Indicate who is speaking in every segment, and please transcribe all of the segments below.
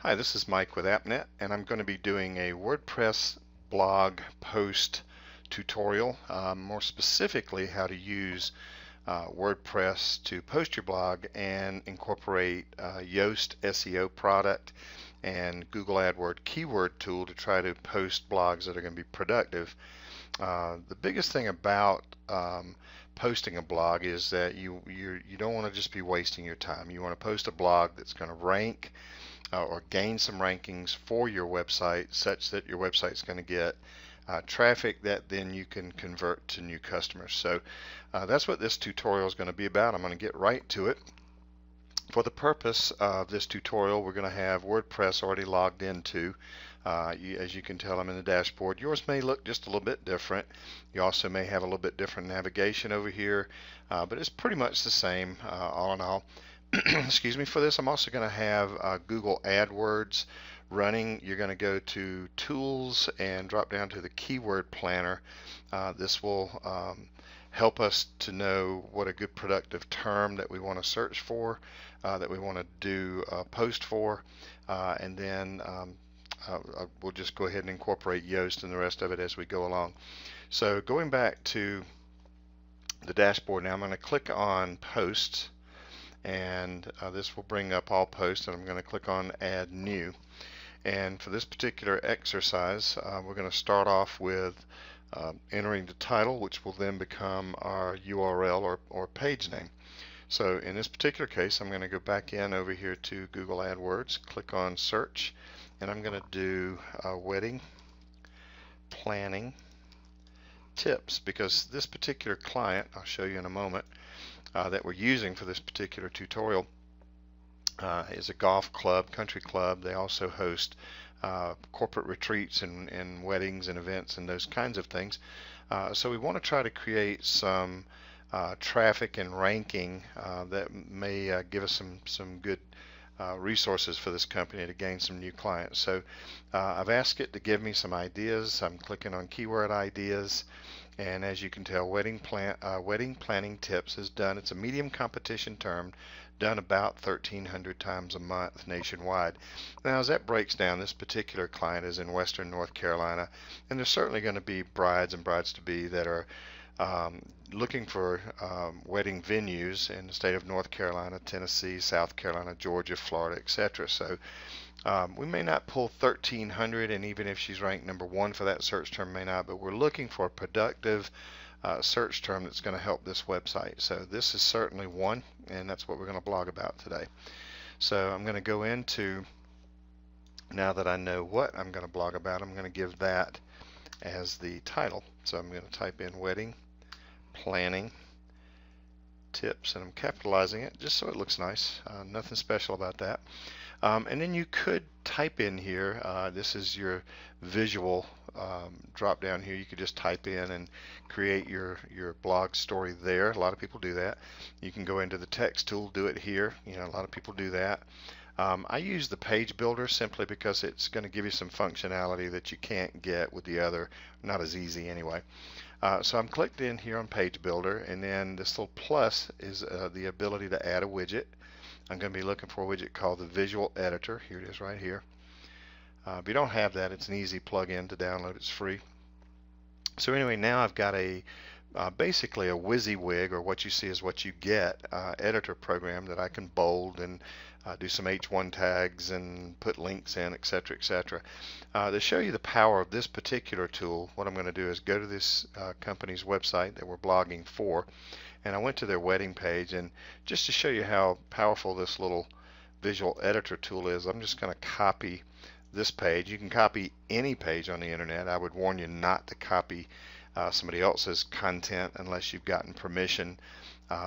Speaker 1: Hi, this is Mike with AppNet, and I'm going to be doing a WordPress blog post tutorial, more specifically how to use WordPress to post your blog and incorporate Yoast SEO product and Google Adwords keyword tool to try to post blogs that are going to be productive. The biggest thing about posting a blog is that you don't want to just be wasting your time. You want to post a blog that's going to rank or gain some rankings for your website such that your website's going to get traffic that then you can convert to new customers. So that's what this tutorial is going to be about. I'm going to get right to it. For the purpose of this tutorial, we're going to have WordPress already logged into. As you can tell, I'm in the dashboard. Yours may look just a little bit different. You also may have a little bit different navigation over here, but it's pretty much the same all in all. Excuse me. For this, I'm also going to have Google Adwords running. You're going to go to Tools and drop down to the Keyword Planner. This will help us to know what a good productive term that we want to search for, that we want to do a post for, and then we'll just go ahead and incorporate Yoast and the rest of it as we go along. So going back to the dashboard now, I'm going to click on Posts, and this will bring up all posts, and I'm going to click on Add New. And for this particular exercise, we're going to start off with entering the title, which will then become our URL or page name. So in this particular case, I'm going to go back in over here to Google AdWords, click on Search, and I'm going to do wedding planning tips, because this particular client, I'll show you in a moment, that we're using for this particular tutorial is a golf club, country club. They also host corporate retreats and weddings and events and those kinds of things. So we want to try to create some traffic and ranking that may give us some good resources for this company to gain some new clients. So I've asked it to give me some ideas. I'm clicking on keyword ideas, and as you can tell, wedding planning tips is done. It's a medium competition term, done about 1,300 times a month nationwide. Now, as that breaks down, this particular client is in Western North Carolina, and there's certainly going to be brides and brides-to-be that are looking for wedding venues in the state of North Carolina, Tennessee, South Carolina, Georgia, Florida, etc. So we may not pull 1,300, and even if she's ranked #1 for that search term, may not, but we're looking for a productive search term that's going to help this website. So this is certainly one, and that's what we're going to blog about today. So I'm going to go into, now that I know what I'm going to blog about, I'm going to give that as the title. So I'm going to type in wedding planning tips, and I'm capitalizing it just so it looks nice. Nothing special about that. And then you could type in here, this is your visual drop down here. You could just type in and create your blog story there. A lot of people do that. You can go into the text tool, do it here. You know, a lot of people do that. I use the page builder simply because it's going to give you some functionality that you can't get with the other, not as easy anyway. So I'm clicked in here on page builder, and then this little plus is the ability to add a widget. I'm going to be looking for a widget called the visual editor. Here it is right here. If you don't have that, it's an easy plug-in to download. It's free. So anyway, now I've got a basically a WYSIWYG, or what you see is what you get, editor program that I can bold and do some H1 tags and put links in, etc., etc. To show you the power of this particular tool, what I'm going to do is go to this company's website that we're blogging for, and I went to their wedding page, and just to show you how powerful this little visual editor tool is, I'm just going to copy this page. You can copy any page on the internet. I would warn you not to copy somebody else's content unless you've gotten permission.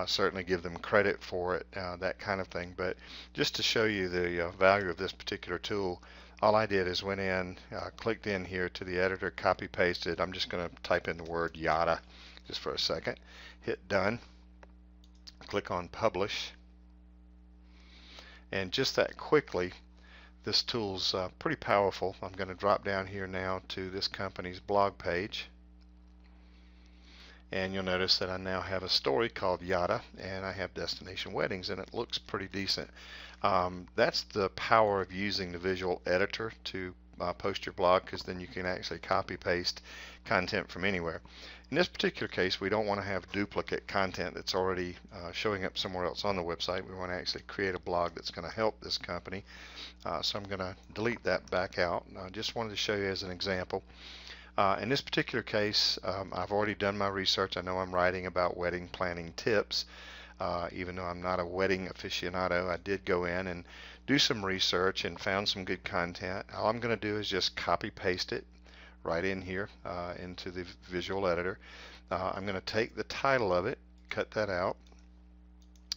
Speaker 1: Certainly give them credit for it, that kind of thing. But just to show you the value of this particular tool, all I did is went in, clicked in here to the editor, copy pasted. I'm just going to type in the word yada just for a second, hit done, click on publish, and just that quickly, this tool's pretty powerful. I'm going to drop down here now to this company's blog page, And you'll notice that I now have a story called Yada, and I have destination weddings, and it looks pretty decent. That's the power of using the visual editor to post your blog, because then you can actually copy paste content from anywhere. In this particular case, we don't want to have duplicate content that's already showing up somewhere else on the website. We want to actually create a blog that's going to help this company. So I'm going to delete that back out. I just wanted to show you as an example. In this particular case, I've already done my research. I know I'm writing about wedding planning tips. Even though I'm not a wedding aficionado, I did go in and do some research and found some good content. All I'm going to do is just copy paste it right in here into the visual editor. I'm going to take the title of it, cut that out,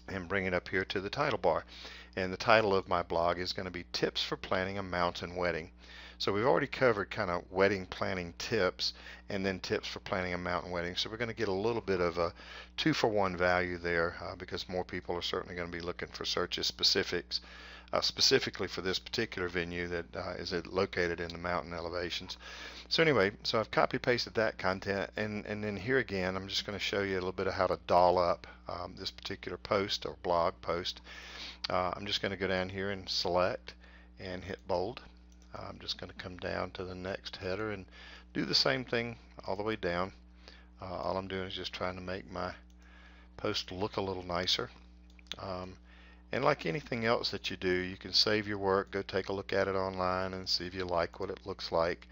Speaker 1: and bring it up here to the title bar. And the title of my blog is going to be Tips for Planning a Mountain Wedding. So we've already covered kind of wedding planning tips and then tips for planning a mountain wedding. So we're going to get a little bit of a 2-for-1 value there because more people are certainly going to be looking for searches specifically for this particular venue that is located in the mountain elevations. So anyway, so I've copy pasted that content, and then here again I'm just going to show you a little bit of how to doll up this particular post or blog post. I'm just going to go down here and select and hit bold. I'm just going to come down to the next header and do the same thing all the way down. All I'm doing is just trying to make my post look a little nicer. And like anything else that you do, you can save your work, go take a look at it online and see if you like what it looks like.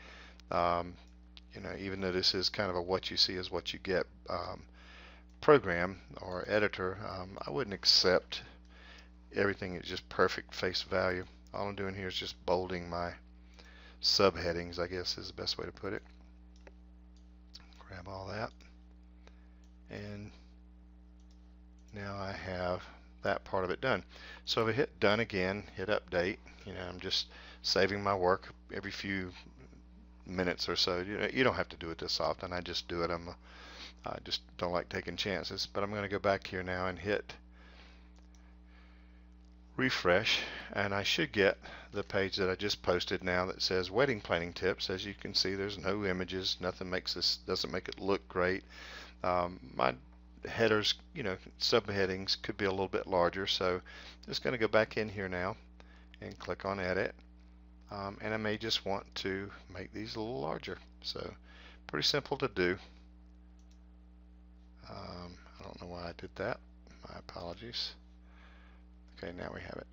Speaker 1: You know, even though this is kind of a what you see is what you get program or editor, I wouldn't accept everything is just perfect face value. All I'm doing here is just bolding my subheadings, I guess is the best way to put it. Grab all that, and now I have that part of it done. So if I hit done again, hit update, you know, I'm just saving my work every few minutes or so. You don't have to do it this often. I just do it. I just don't like taking chances. But I'm going to go back here now and hit refresh, and I should get the page that I just posted now that says wedding planning tips. As you can see, there's no images. Nothing makes this, doesn't make it look great. My headers, you know, subheadings could be a little bit larger, so I'm just going to go back in here now and click on edit, and I may just want to make these a little larger. So pretty simple to do. I don't know why I did that. My apologies. Okay, now we have it.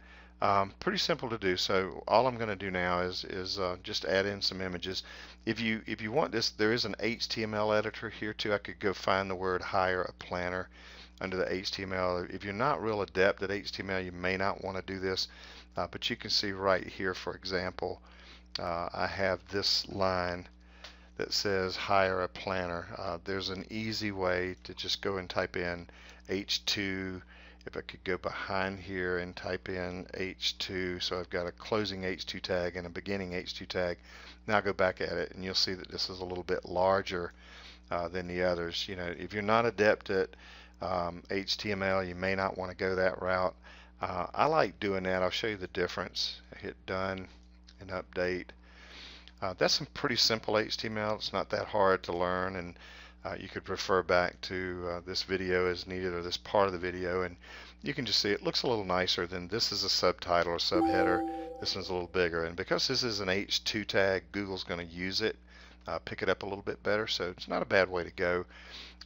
Speaker 1: Pretty simple to do. So all I'm going to do now is just add in some images. If you want this, there is an HTML editor here too. I could go find the word hire a planner under the HTML. If you're not real adept at HTML, you may not want to do this, but you can see right here, for example, I have this line that says hire a planner. There's an easy way to just go and type in H2. If I could go behind here and type in H2, so I've got a closing H2 tag and a beginning H2 tag. Now go back at it and you'll see that this is a little bit larger than the others. You know, if you're not adept at HTML, you may not want to go that route. I like doing that. I'll show you the difference. I hit done and update. That's some pretty simple HTML. It's not that hard to learn, and you could refer back to this video as needed, or this part of the video, and you can just see it looks a little nicer than this is a subtitle or subheader. This one's a little bigger, and because this is an H2 tag, Google's going to use it, pick it up a little bit better, so it's not a bad way to go.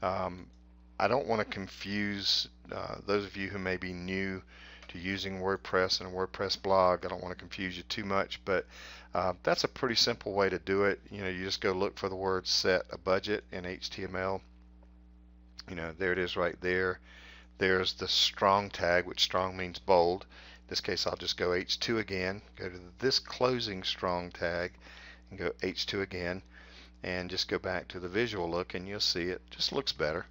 Speaker 1: I don't want to confuse those of you who may be new to using WordPress and a WordPress blog. I don't want to confuse you too much, but that's a pretty simple way to do it. You know, you just go look for the word set a budget in HTML. You know, there it is right there. There's the strong tag, which strong means bold. In this case, I'll just go H2 again, go to this closing strong tag and go H2 again, and just go back to the visual look, and you'll see it just looks better.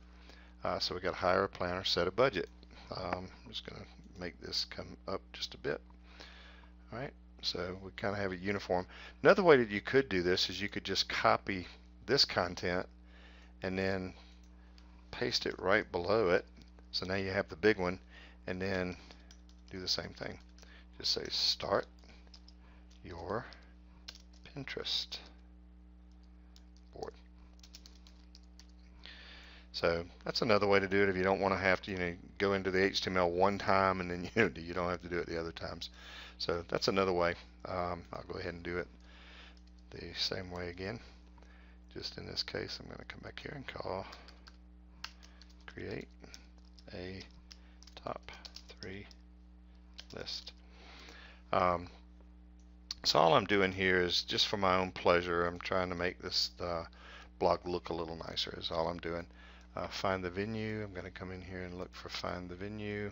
Speaker 1: So we got hire a planner, set a budget. I'm just going to make this come up just a bit. All right, so we kind of have a uniform. Another way that you could do this is you could just copy this content and then paste it right below it. So now you have the big one, and then do the same thing. Just say start your Pinterest board. So that's another way to do it if you don't want to have to, go into the HTML one time and then you don't have to do it the other times. So that's another way. I'll go ahead and do it the same way again. Just in this case, I'm going to come back here and call create a top 3 list. So all I'm doing here is just for my own pleasure. I'm trying to make this blog look a little nicer is all I'm doing. Find the venue. I'm going to come in here and look for find the venue.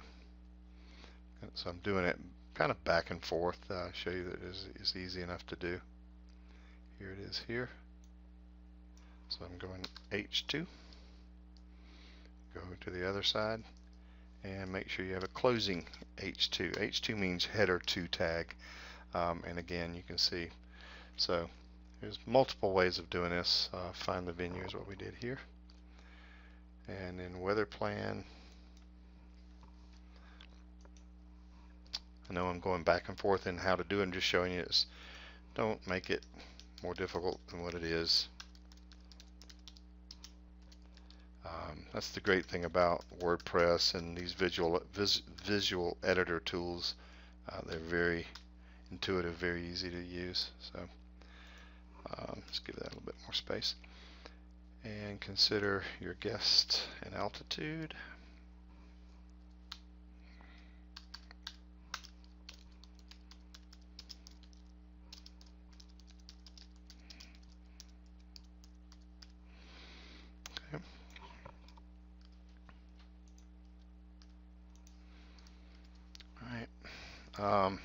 Speaker 1: So I'm doing it kind of back and forth. Show you that it's easy enough to do. Here it is here. So I'm going H2. Go to the other side and make sure you have a closing H2. H2 means header to tag. And again, you can see. So there's multiple ways of doing this. Find the venue is what we did here. And in weather plan, I know I'm going back and forth in how to do it. I'm just showing you this. Don't make it more difficult than what it is. That's the great thing about WordPress and these visual editor tools. They're very intuitive, very easy to use. So let's give that a little bit more space. And consider your guest and altitude. Okay. All right.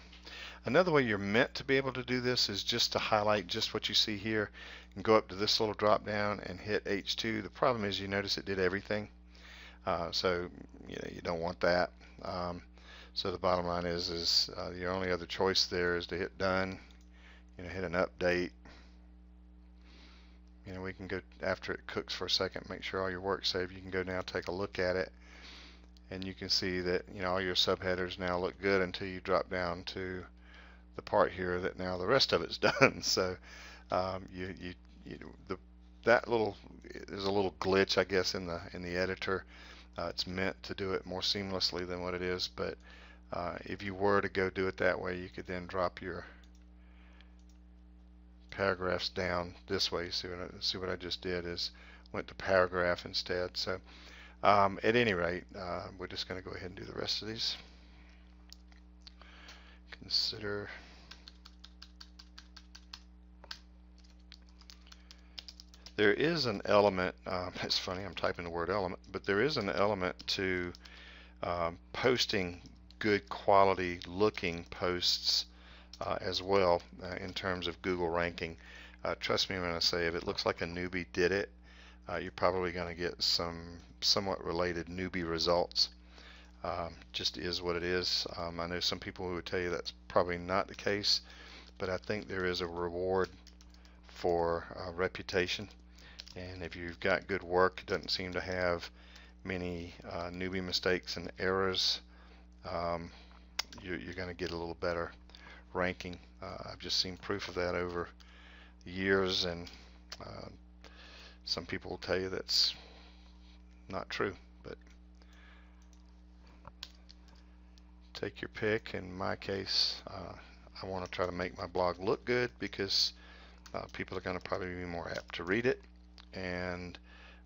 Speaker 1: Another way you're meant to be able to do this is just to highlight just what you see here and go up to this little drop down and hit H2. The problem is you notice it did everything. So you don't want that. So the bottom line is your only other choice there is to hit done, hit an update. We can go after it cooks for a second, make sure all your work's saved. You can go now take a look at it, and you can see that all your subheaders now look good until you drop down to the part here that now the rest of it's done. So that little there's a little glitch, I guess, in the editor. It's meant to do it more seamlessly than what it is, but if you were to go do it that way, you could then drop your paragraphs down this way. See what I just did is went to paragraph instead. So at any rate, we're just going to go ahead and do the rest of these. Consider there is an element, it's funny I'm typing the word element, but there is an element to posting good quality looking posts as well in terms of Google ranking. Trust me when I say if it looks like a newbie did it, you're probably going to get some somewhat related newbie results. Just is what it is. I know some people who would tell you that's probably not the case, but I think there is a reward for reputation. And if you've got good work, it doesn't seem to have many newbie mistakes and errors, you're going to get a little better ranking. I've just seen proof of that over years, and some people will tell you that's not true, but take your pick. In my case, I want to try to make my blog look good because people are going to probably be more apt to read it, and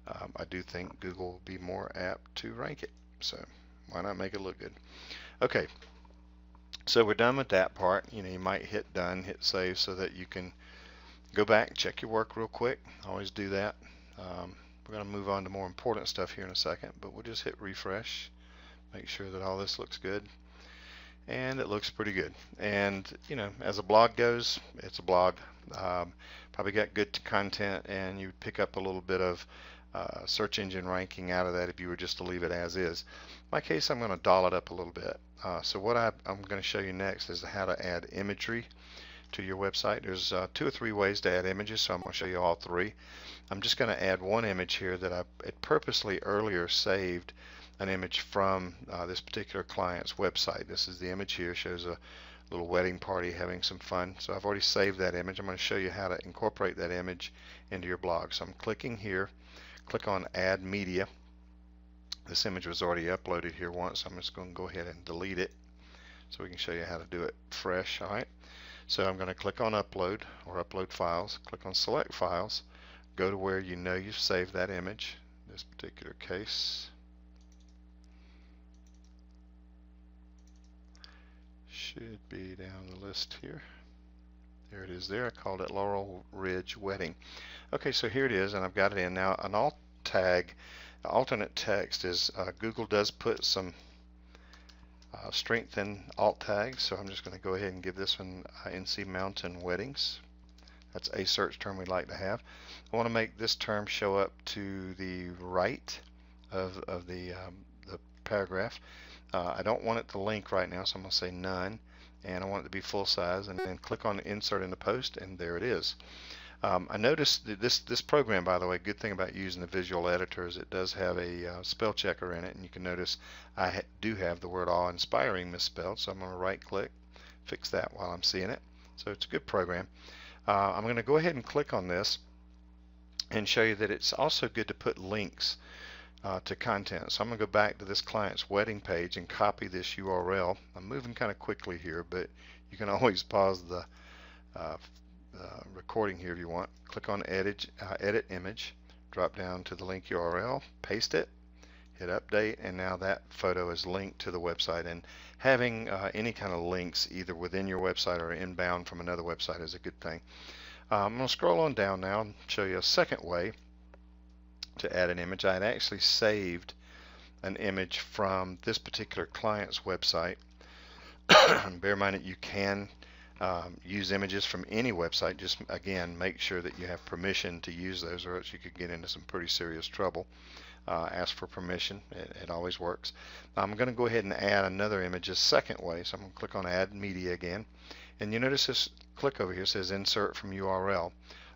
Speaker 1: I do think Google will be more apt to rank it, so why not make it look good? Okay, so we're done with that part. You might hit done, hit save, so that you can go back and check your work real quick. Always do that. We're going to move on to more important stuff here in a second, but we'll just hit refresh, make sure that all this looks good, and it looks pretty good. And as a blog goes, it's a blog. Probably got good content, and you would pick up a little bit of search engine ranking out of that if you were just to leave it as is. In my case, I'm going to doll it up a little bit. So what I'm going to show you next is how to add imagery to your website. There's 2 or 3 ways to add images, so I'm going to show you all 3. I'm just going to add one image here that I had purposely earlier saved an image from this particular client's website. This is the image here, shows a little wedding party having some fun. So I've already saved that image. I'm going to show you how to incorporate that image into your blog. So I'm clicking here, click on Add Media, This image was already uploaded here once. I'm just going to go ahead and delete it so we can show you how to do it fresh. Alright, so I'm going to click on upload or upload files, click on select files, go to where you know you've saved that image. In this particular case, should be down the list here. There it is there. I called it Laurel Ridge Wedding. Okay, so here it is, and I've got it in. Now, an alt tag, alternate text is, Google does put some strength in alt tags, so I'm just going to go ahead and give this one NC Mountain Weddings. That's a search term we'd like to have. I want to make this term show up to the right of the paragraph. I don't want it to link right now, so I'm going to say none, and I want it to be full size, and then click on insert into post, and there it is. I noticed that this program, by the way, good thing about using the visual editor is it does have a spell checker in it, and you can notice I do have the word awe-inspiring misspelled, so I'm going to right click, fix that while I'm seeing it. So it's a good program. I'm going to go ahead and click on this and show you that it's also good to put links to content. So I'm going to go back to this client's wedding page and copy this URL. I'm moving kind of quickly here, but you can always pause the recording here if you want. Click on edit image, drop down to the link URL, paste it, hit update, and now that photo is linked to the website. And having any kind of links either within your website or inbound from another website is a good thing. I'm going to scroll on down now and show you a second way to add an image. I had actually saved an image from this particular client's website. Bear in mind that you can use images from any website. Just again, make sure that you have permission to use those, or else you could get into some pretty serious trouble. Ask for permission. It always works. I'm going to go ahead and add another image a second way. So I'm going to click on Add Media again, and you notice this click over here says Insert from URL.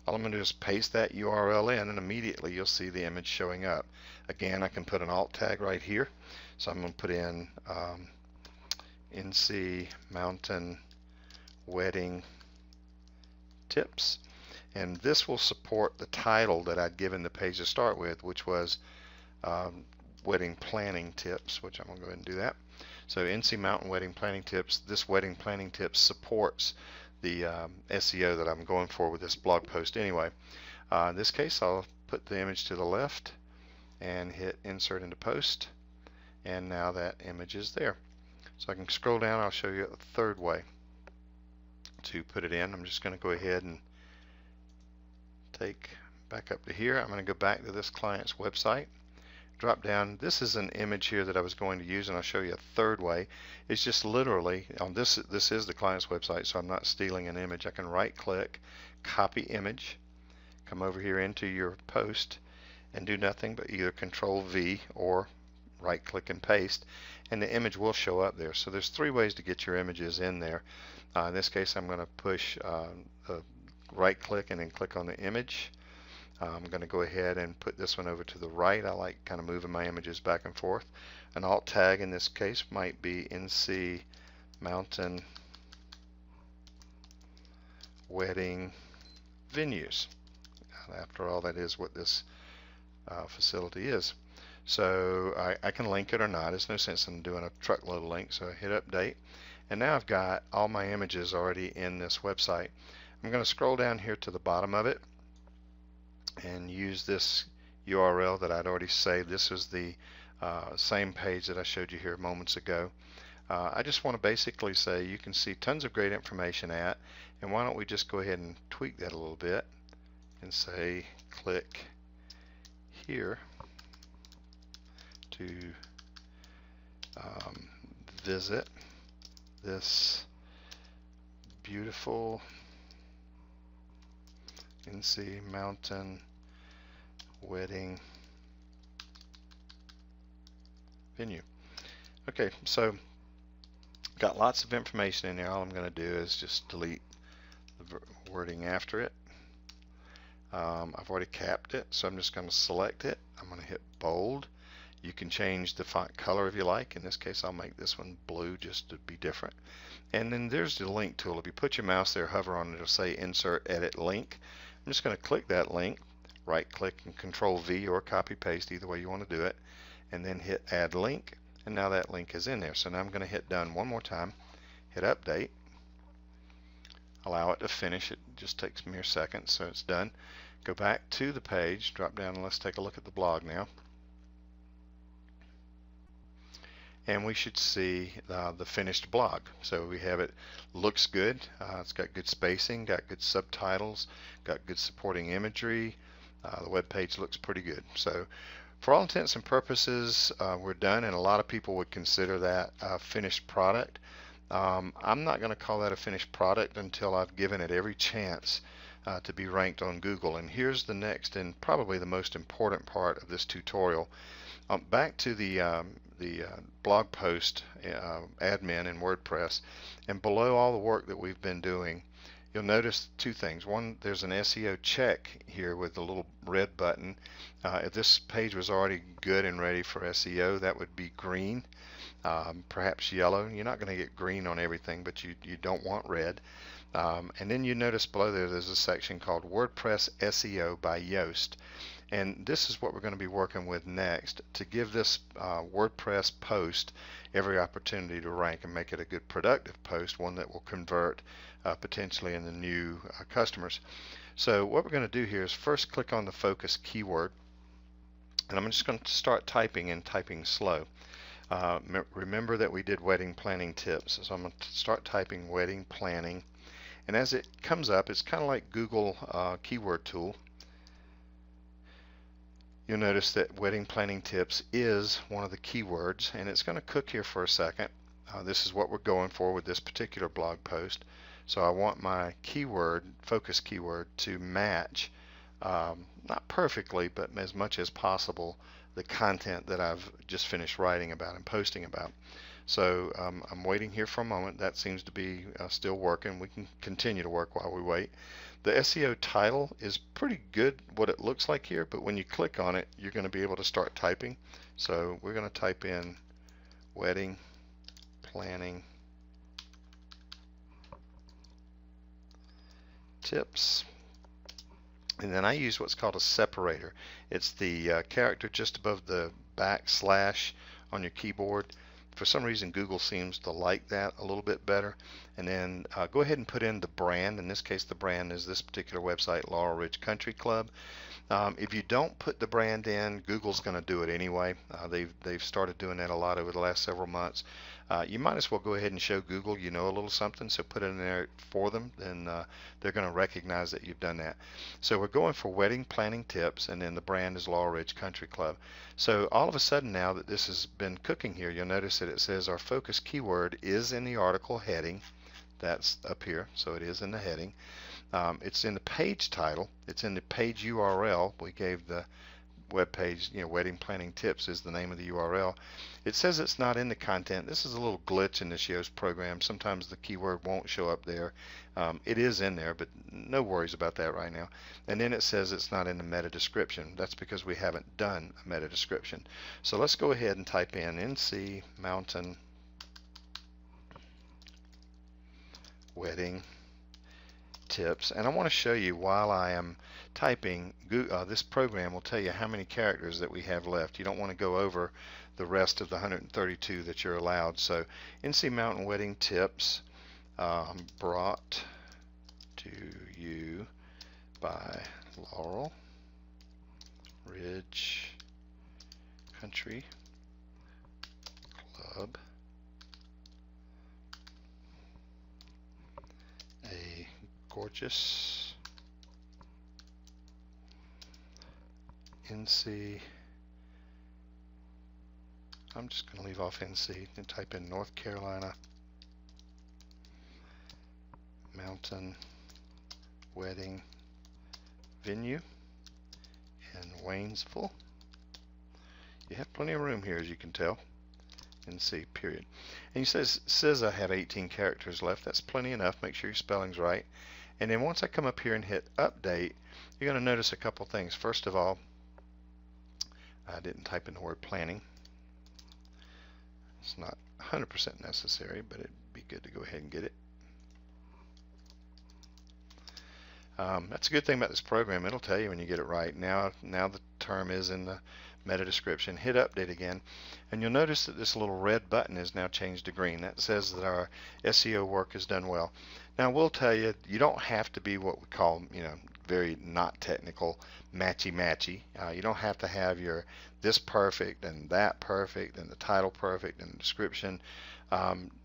Speaker 1: All I'm going to do is paste that URL in, and immediately you'll see the image showing up. Again, I can put an alt tag right here. So I'm going to put in NC Mountain Wedding Tips, and this will support the title that I'd given the page to start with, which was Wedding Planning Tips, which I'm going to go ahead and do that. So NC Mountain Wedding Planning Tips. This Wedding Planning Tips supports the SEO that I'm going for with this blog post anyway. In this case, I'll put the image to the left and hit insert into post, and now that image is there. So I can scroll down. I'll show you a third way to put it in. I'm just going to go ahead and take back up to here. I'm going to go back to this client's website, drop down. This is an image here that I was going to use, and I'll show you a third way. It's just literally on this is the client's website, so I'm not stealing an image. I can right click, copy image, come over here into your post, and do nothing but either Control V or right click and paste, and the image will show up there. So there's three ways to get your images in there. In this case, I'm going to push right click and then click on the image. I'm going to go ahead and put this one over to the right. I like kind of moving my images back and forth. An alt tag in this case might be NC Mountain Wedding Venues. After all, that is what this facility is. So I can link it or not. There's no sense in doing a truckload of links. So I hit update, and now I've got all my images already in this website. I'm going to scroll down here to the bottom of it and use this URL that I'd already saved. This is the same page that I showed you here moments ago. I just want to basically say you can see tons of great information at, and why don't we just go ahead and tweak that a little bit and say click here to visit this beautiful NC Mountain Wedding venue. Okay, so got lots of information in there. All I'm going to do is just delete the wording after it. I've already capped it, so I'm just going to select it. I'm going to hit bold. You can change the font color if you like. In this case, I'll make this one blue just to be different. And then there's the link tool. If you put your mouse there, hover on it, it'll say insert edit link. I'm just going to click that link, right click and Control V or copy paste, either way you want to do it, and then hit add link, and now that link is in there. So now I'm going to hit done one more time, hit update, allow it to finish. It just takes mere seconds, so it's done. Go back to the page, drop down, and let's take a look at the blog now. And we should see the finished blog. So we have it, looks good. It's got good spacing, got good subtitles, got good supporting imagery. The web page looks pretty good. So for all intents and purposes, we're done, and a lot of people would consider that a finished product. I'm not going to call that a finished product until I've given it every chance to be ranked on Google. And here's the next and probably the most important part of this tutorial. Back to the blog post admin in WordPress, and below all the work that we've been doing, you'll notice two things. One, there's an SEO check here with the little red button. If this page was already good and ready for SEO, that would be green, perhaps yellow. You're not going to get green on everything, but you don't want red. And then you notice below there's a section called WordPress SEO by Yoast. And this is what we're going to be working with next to give this WordPress post every opportunity to rank and make it a good productive post, one that will convert potentially in the new customers. So what we're going to do here is first click on the focus keyword, and I'm just going to start typing and typing slow. Remember that we did wedding planning tips, so I'm going to start typing wedding planning, and as it comes up, it's kind of like Google keyword tool. You'll notice that wedding planning tips is one of the keywords, and it's going to cook here for a second. This is what we're going for with this particular blog post. So I want my keyword, focus keyword, to match, not perfectly, but as much as possible, the content that I've just finished writing about and posting about. So I'm waiting here for a moment. That seems to be still working. We can continue to work while we wait. The SEO title is pretty good what it looks like here, but when you click on it, you're going to be able to start typing. So we're going to type in wedding planning tips. And then I use what's called a separator. It's the character just above the backslash on your keyboard. For some reason, Google seems to like that a little bit better. And then go ahead and put in the brand. In this case, the brand is this particular website, Laurel Ridge Country Club. If you don't put the brand in, Google's going to do it anyway. They've started doing that a lot over the last several months. You might as well go ahead and show Google you know a little something, so put it in there for them, then they're going to recognize that you've done that. So we're going for wedding planning tips, and then the brand is Laurel Ridge Country Club. So all of a sudden, now that this has been cooking here, you'll notice that it says our focus keyword is in the article heading. That's up here, so it is in the heading. It's in the page title. It's in the page URL. We gave the web page, wedding planning tips is the name of the URL. It says it's not in the content. This is a little glitch in this Yoast program. Sometimes the keyword won't show up there. It is in there, but no worries about that right now. And then it says it's not in the meta description. That's because we haven't done a meta description. So let's go ahead and type in NC Mountain Wedding Tips, and I want to show you while I am typing, this program will tell you how many characters that we have left. You don't want to go over the rest of the 132 that you're allowed. So NC Mountain Wedding Tips, brought to you by Laurel Ridge Country Club, a gorgeous NC. I'm just going to leave off NC and type in North Carolina Mountain Wedding Venue in Waynesville. You have plenty of room here, as you can tell. NC period. And he says I have 18 characters left. That's plenty enough. Make sure your spelling's right. And then once I come up here and hit update, you're going to notice a couple things. First of all, I didn't type in the word planning. It's not 100% necessary, but it'd be good to go ahead and get it. That's a good thing about this program. It'll tell you when you get it right. Now the term is in the meta description, hit update again, and you'll notice that this little red button is now changed to green. That says that our SEO work is done well. Now we'll tell you, you don't have to be what we call, very not technical, matchy-matchy. You don't have to have your this perfect and that perfect and the title perfect and the description.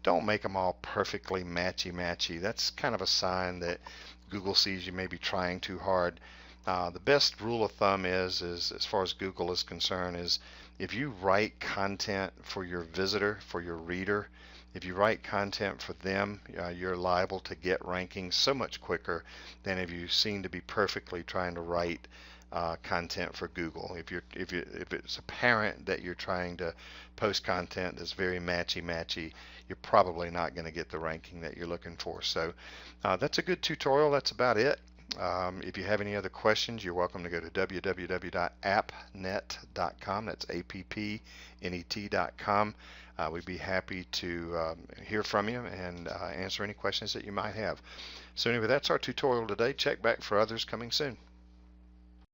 Speaker 1: Don't make them all perfectly matchy-matchy. That's kind of a sign that Google sees you may be trying too hard. The best rule of thumb is, as far as Google is concerned, is if you write content for your visitor, for your reader, if you write content for them, you're liable to get rankings so much quicker than if you seem to be perfectly trying to write content for Google. If it's apparent that you're trying to post content that's very matchy-matchy, you're probably not going to get the ranking that you're looking for. So that's a good tutorial. That's about it. If you have any other questions, you're welcome to go to www.appnet.com. That's appnet.com. We'd be happy to hear from you and answer any questions that you might have. So anyway, that's our tutorial today. Check back for others coming soon.